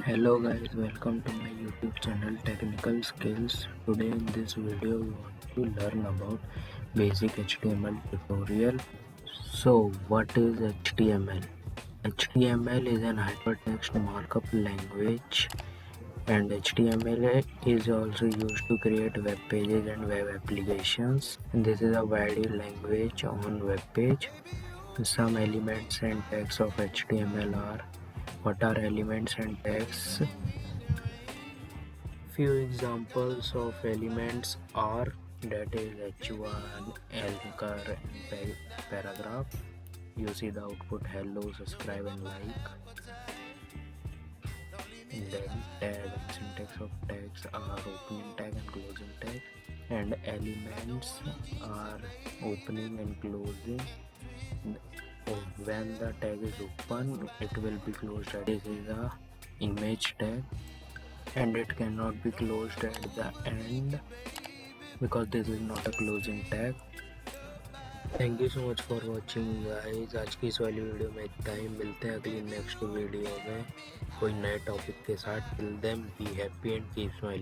Hello guys, welcome to my YouTube channel Technical Skills. Today in this video we want to learn about basic HTML tutorial. So what is HTML? HTML is an hypertext markup language, and HTML is also used to create web pages and web applications. And this is a widely language on web page. Some elements and tags of HTML are: what are elements and tags? Few examples of elements are, that is h1, anchor, and paragraph. You see the output hello, subscribe and like. And then tag and syntax of tags are opening tag and closing tag. And elements are opening and closing. When the tag is open, it will be closed. This is a image tag, and it cannot be closed at the end because this is not a closing tag. Thank you so much for watching guys. आज की इस वाली video में इतना ही। मिलते हैं अगली next video में कोई नए टॉपिक के साथ। Till then be happy and keep smiling.